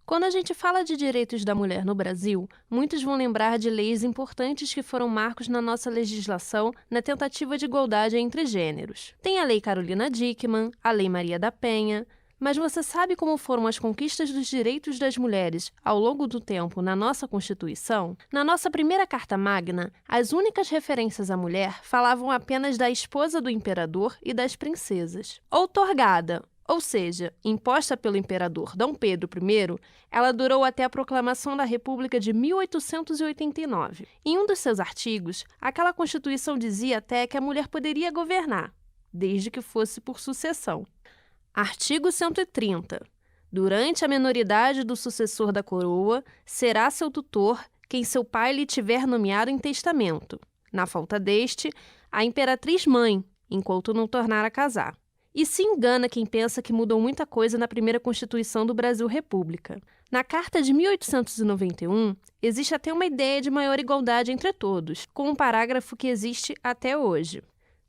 Quando a gente fala de direitos da mulher no Brasil, muitos vão lembrar de leis importantes que foram marcos na nossa legislação na tentativa de igualdade entre gêneros. Tem a Lei Carolina Dickmann, a Lei Maria da Penha, mas você sabe como foram as conquistas dos direitos das mulheres ao longo do tempo na nossa Constituição? Na nossa primeira Carta Magna, as únicas referências à mulher falavam apenas da esposa do imperador e das princesas. Outorgada, ou seja, imposta pelo imperador Dom Pedro I, ela durou até a proclamação da República de 1889. Em um dos seus artigos, aquela Constituição dizia até que a mulher poderia governar, desde que fosse por sucessão. Artigo 130. Durante a menoridade do sucessor da coroa, será seu tutor quem seu pai lhe tiver nomeado em testamento. Na falta deste, a imperatriz-mãe, enquanto não tornar a casar. E se engana quem pensa que mudou muita coisa na primeira Constituição do Brasil República. Na Carta de 1891, existe até uma ideia de maior igualdade entre todos, com um parágrafo que existe até hoje.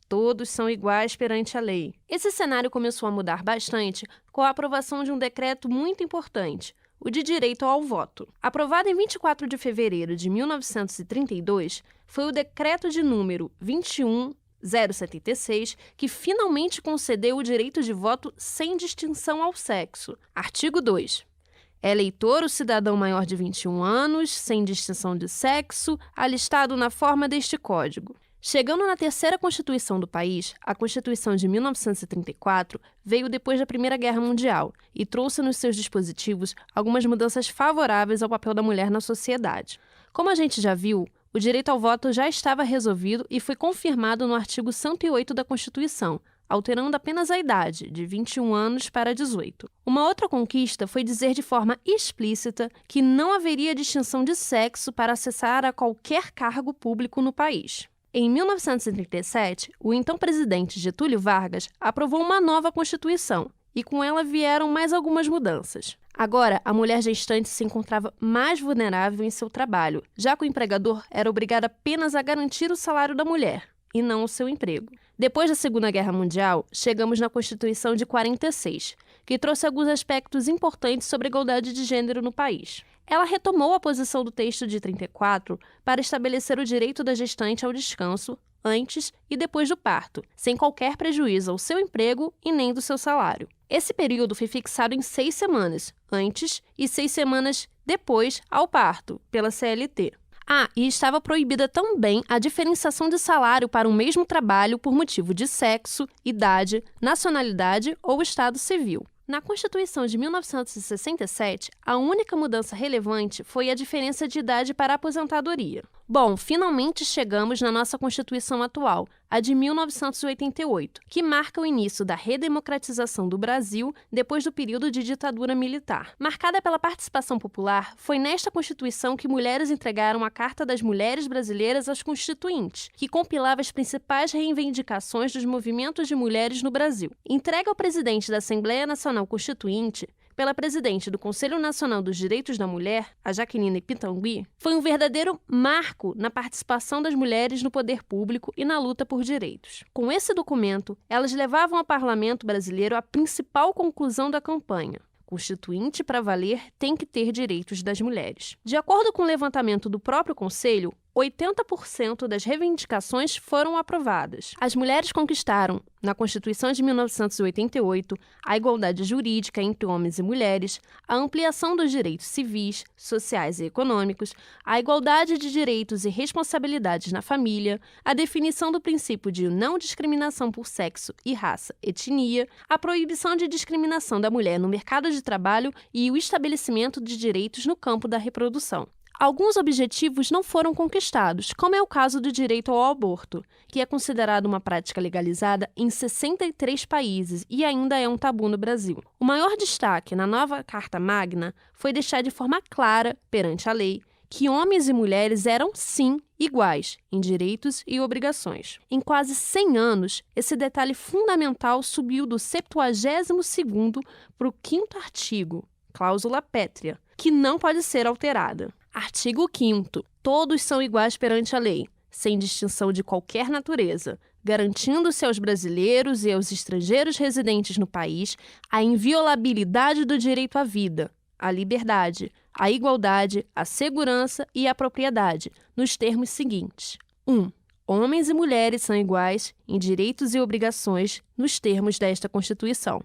Todos são iguais perante a lei. Esse cenário começou a mudar bastante com a aprovação de um decreto muito importante, o de direito ao voto. Aprovado em 24 de fevereiro de 1932, foi o decreto de número 21.076, que finalmente concedeu o direito de voto sem distinção ao sexo. Artigo 2. É eleitor o cidadão maior de 21 anos, sem distinção de sexo, alistado na forma deste Código. Chegando na terceira Constituição do país, a Constituição de 1934 veio depois da Primeira Guerra Mundial e trouxe nos seus dispositivos algumas mudanças favoráveis ao papel da mulher na sociedade. Como a gente já viu, o direito ao voto já estava resolvido e foi confirmado no artigo 108 da Constituição, alterando apenas a idade, de 21 anos para 18. Uma outra conquista foi dizer de forma explícita que não haveria distinção de sexo para acessar a qualquer cargo público no país. Em 1937, o então presidente Getúlio Vargas aprovou uma nova Constituição e com ela vieram mais algumas mudanças. Agora, a mulher gestante se encontrava mais vulnerável em seu trabalho, já que o empregador era obrigado apenas a garantir o salário da mulher, e não o seu emprego. Depois da Segunda Guerra Mundial, chegamos na Constituição de 46, que trouxe alguns aspectos importantes sobre a igualdade de gênero no país. Ela retomou a posição do texto de 34 para estabelecer o direito da gestante ao descanso antes e depois do parto, sem qualquer prejuízo ao seu emprego e nem do seu salário. Esse período foi fixado em 6 semanas, antes e 6 semanas depois ao parto, pela CLT. E estava proibida também a diferenciação de salário para o mesmo trabalho por motivo de sexo, idade, nacionalidade ou estado civil. Na Constituição de 1967, a única mudança relevante foi a diferença de idade para a aposentadoria. Bom, finalmente chegamos na nossa Constituição atual, a de 1988, que marca o início da redemocratização do Brasil depois do período de ditadura militar. Marcada pela participação popular, foi nesta Constituição que mulheres entregaram a Carta das Mulheres Brasileiras aos Constituintes, que compilava as principais reivindicações dos movimentos de mulheres no Brasil. Entregue ao presidente da Assembleia Nacional Constituinte, pela presidente do Conselho Nacional dos Direitos da Mulher, a Jaqueline Pitangui, foi um verdadeiro marco na participação das mulheres no poder público e na luta por direitos. Com esse documento, elas levavam ao parlamento brasileiro a principal conclusão da campanha: Constituinte para valer tem que ter direitos das mulheres. De acordo com o levantamento do próprio Conselho, 80% das reivindicações foram aprovadas. As mulheres conquistaram, na Constituição de 1988, a igualdade jurídica entre homens e mulheres, a ampliação dos direitos civis, sociais e econômicos, a igualdade de direitos e responsabilidades na família, a definição do princípio de não discriminação por sexo e raça, etnia, a proibição de discriminação da mulher no mercado de trabalho e o estabelecimento de direitos no campo da reprodução. Alguns objetivos não foram conquistados, como é o caso do direito ao aborto, que é considerado uma prática legalizada em 63 países e ainda é um tabu no Brasil. O maior destaque na nova Carta Magna foi deixar de forma clara, perante a lei, que homens e mulheres eram, sim, iguais em direitos e obrigações. Em quase 100 anos, esse detalhe fundamental subiu do 72º para o 5º artigo, cláusula pétrea, que não pode ser alterada. Artigo 5º. Todos são iguais perante a lei, sem distinção de qualquer natureza, garantindo-se aos brasileiros e aos estrangeiros residentes no país a inviolabilidade do direito à vida, a liberdade, a igualdade, a segurança e a propriedade, nos termos seguintes. 1. Homens e mulheres são iguais em direitos e obrigações nos termos desta Constituição.